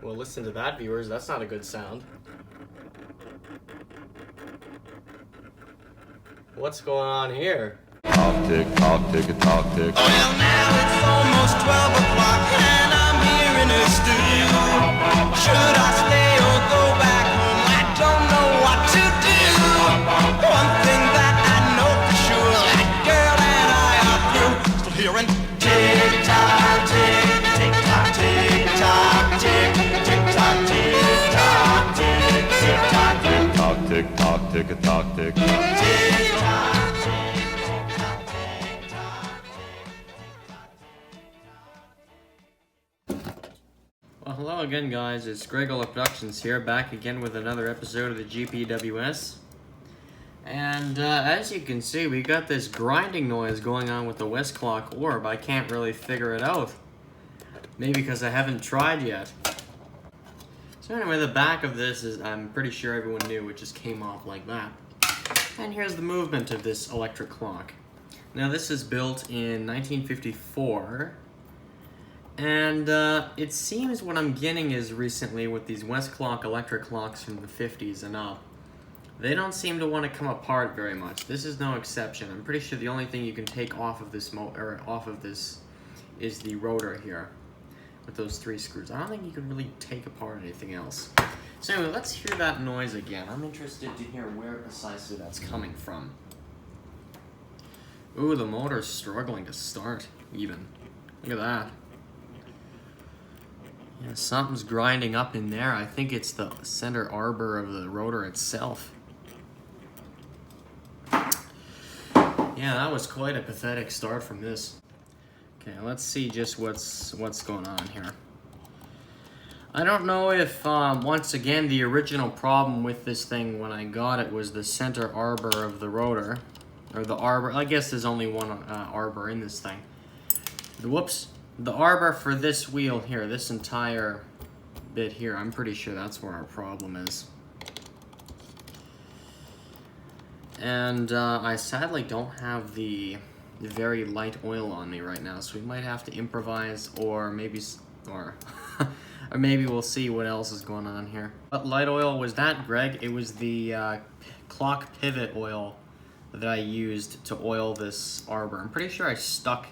Well, listen to that, viewers. That's not a good sound. What's going on here? Talk tick, talk tick, talk tick. Well, now it's almost 12 o'clock and I'm here in the studio. Should I stay or go back home? I don't know what to do. One thing that I know for sure, that girl and I are through. Still hearing tick-tock, tick, tick-tock, tick-tock, tick, tick-tock, tick-tock, tick, tick-tock, tick. Talk tick, talk tick, talk tick. Tick-tock. Well, hello again, guys. It's Gregola Productions here, back again with another episode of the GPWS. And as you can see, we got this grinding noise going on with the Westclox orb. I can't really figure it out. Maybe because I haven't tried yet. So anyway, the back of this is, I'm pretty sure everyone knew, it just came off like that. And here's the movement of this electric clock. Now this is built in 1954. And it seems what I'm getting is recently with these Westclox electric clocks from the 50s and up, they don't seem to want to come apart very much. This is no exception. I'm pretty sure the only thing you can take off of this is the rotor here with those 3 screws. I don't think you can really take apart anything else. So anyway, let's hear that noise again. I'm interested to hear where precisely that's coming from. Ooh, the motor's struggling to start even. Look at that. Yeah, something's grinding up in there. I think it's the center arbor of the rotor itself. Yeah, that was quite a pathetic start from this. Okay, let's see just what's going on here. I don't know if, once again, the original problem with this thing when I got it was the center arbor of the rotor. Or the arbor. I guess there's only one arbor in this thing. Whoops. The arbor for this wheel here, this entire bit here, I'm pretty sure that's where our problem is. And I sadly don't have the very light oil on me right now, so we might have to improvise, or maybe or maybe we'll see what else is going on here. What light oil was that, Greg? It was the clock pivot oil that I used to oil this arbor. I'm pretty sure I stuck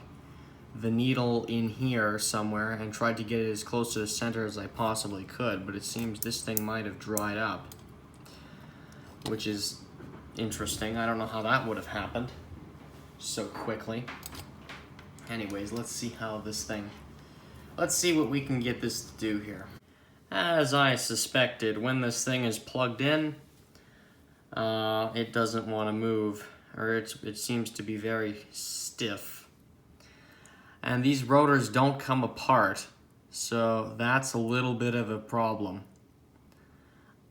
the needle in here somewhere and tried to get it as close to the center as I possibly could, but it seems this thing might have dried up, which is interesting. I don't know how that would have happened so quickly. Anyways, let's see let's see what we can get this to do here. As I suspected, when this thing is plugged in, it doesn't want to move, or it seems to be very stiff. And these rotors don't come apart, so that's a little bit of a problem.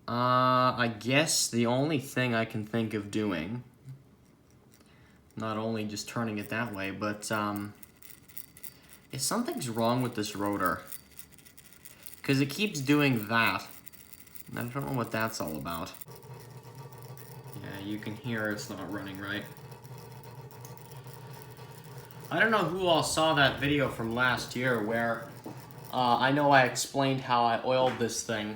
I guess the only thing I can think of doing, not only just turning it that way, but if something's wrong with this rotor, because it keeps doing that. I don't know what that's all about. Yeah, you can hear it's not running right. I don't know who all saw that video from last year where I know I explained how I oiled this thing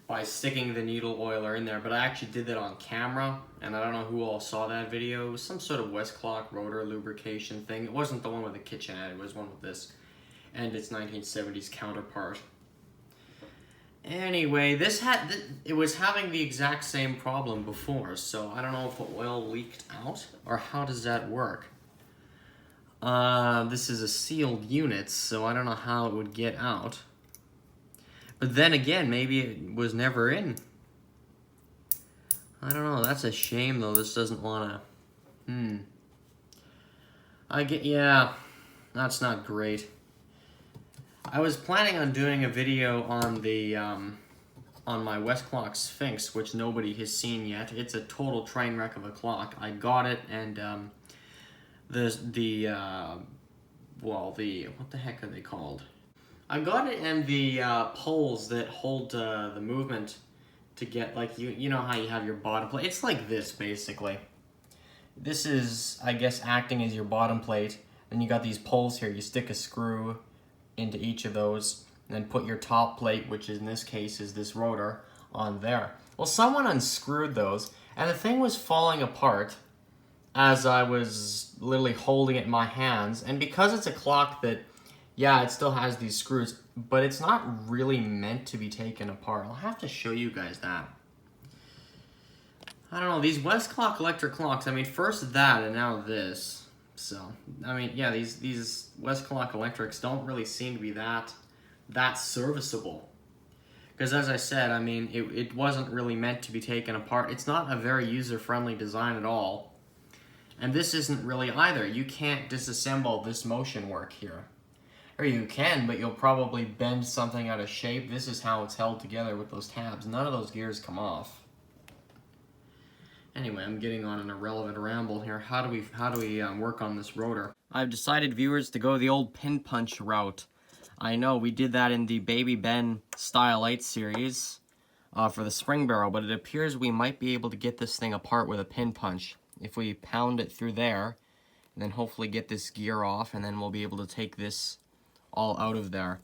by sticking the needle oiler in there, but I actually did that on camera, and I don't know who all saw that video. It was some sort of Westclox rotor lubrication thing. It wasn't the one with the kitchenette, it was one with this and its 1970s counterpart. Anyway, it was having the exact same problem before, so I don't know if the oil leaked out, or how does that work? This is a sealed unit, so I don't know how it would get out. But then again, maybe it was never in. I don't know, that's a shame though, this doesn't wanna... yeah, that's not great. I was planning on doing a video on the, on my Westclox Sphinx, which nobody has seen yet. It's a total train wreck of a clock. I got it, and, what the heck are they called? I got it, and the poles that hold the movement to get, like, you know how you have your bottom plate? It's like this, basically. This is, I guess, acting as your bottom plate. Then you got these poles here. You stick a screw into each of those, and then put your top plate, which in this case is this rotor, on there. Well, someone unscrewed those, and the thing was falling apart as I was literally holding it in my hands. And because it's a clock that, yeah, it still has these screws, but it's not really meant to be taken apart. I'll have to show you guys that. I don't know, these Westclox electric clocks, I mean, first that and now this. So, I mean, yeah, these Westclox electrics don't really seem to be that serviceable. Because as I said, I mean, it wasn't really meant to be taken apart. It's not a very user-friendly design at all. And this isn't really either. You can't disassemble this motion work here. Or you can, but you'll probably bend something out of shape. This is how it's held together with those tabs. None of those gears come off. Anyway, I'm getting on an irrelevant ramble here. How do we work on this rotor? I've decided, viewers, to go the old pin punch route. I know we did that in the Baby Ben Style 8 series for the spring barrel, but it appears we might be able to get this thing apart with a pin punch. If we pound it through there, and then hopefully get this gear off, and then we'll be able to take this all out of there,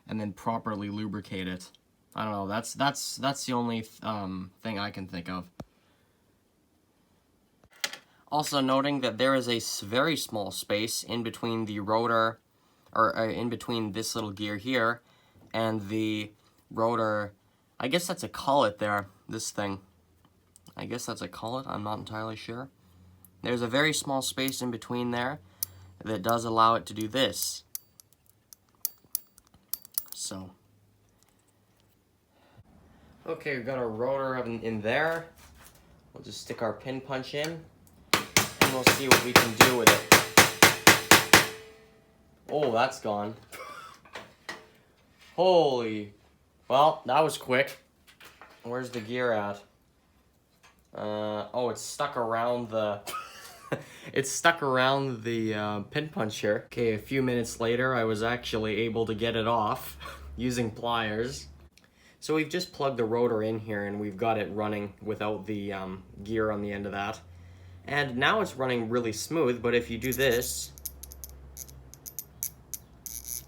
and then properly lubricate it. I don't know, that's the only thing I can think of. Also noting that there is a very small space in between the rotor, or in between this little gear here, and the rotor. I guess that's a collet there, this thing. I guess that's a collet, I'm not entirely sure. There's a very small space in between there that does allow it to do this. So. Okay, we've got our rotor in there. We'll just stick our pin punch in, and we'll see what we can do with it. Oh, that's gone. Holy. Well, that was quick. Where's the gear at? Oh, it's stuck around the it's stuck around the pin punch here. Okay, a few minutes later, I was actually able to get it off using pliers. So we've just plugged the rotor in here, and we've got it running without the gear on the end of that. And now it's running really smooth, but if you do this,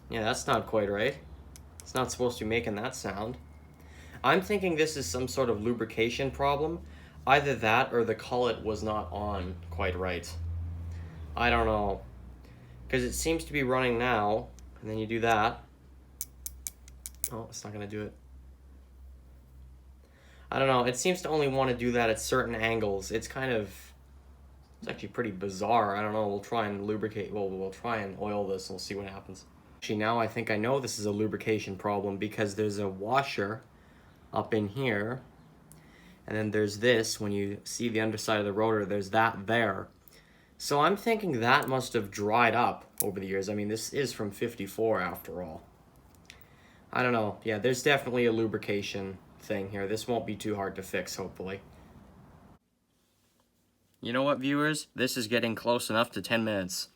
yeah, that's not quite right. It's not supposed to be making that sound. I'm thinking this is some sort of lubrication problem. Either that or the collet was not on quite right. I don't know. Because it seems to be running now, and then you do that. Oh, it's not going to do it. I don't know. It seems to only want to do that at certain angles. It's actually pretty bizarre. I don't know. We'll try and lubricate. Well, we'll try and oil this and we'll see what happens. Actually, now I think I know this is a lubrication problem because there's a washer up in here. And then there's this, when you see the underside of the rotor, there's that there. So I'm thinking that must have dried up over the years. I mean, this is from '54 after all. I don't know. Yeah, there's definitely a lubrication thing here. This won't be too hard to fix, hopefully. You know what, viewers? This is getting close enough to 10 minutes.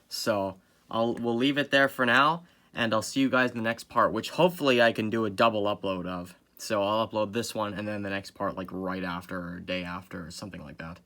So we'll leave it there for now, and I'll see you guys in the next part, which hopefully I can do a double upload of. So I'll upload this one and then the next part like right after or day after or something like that.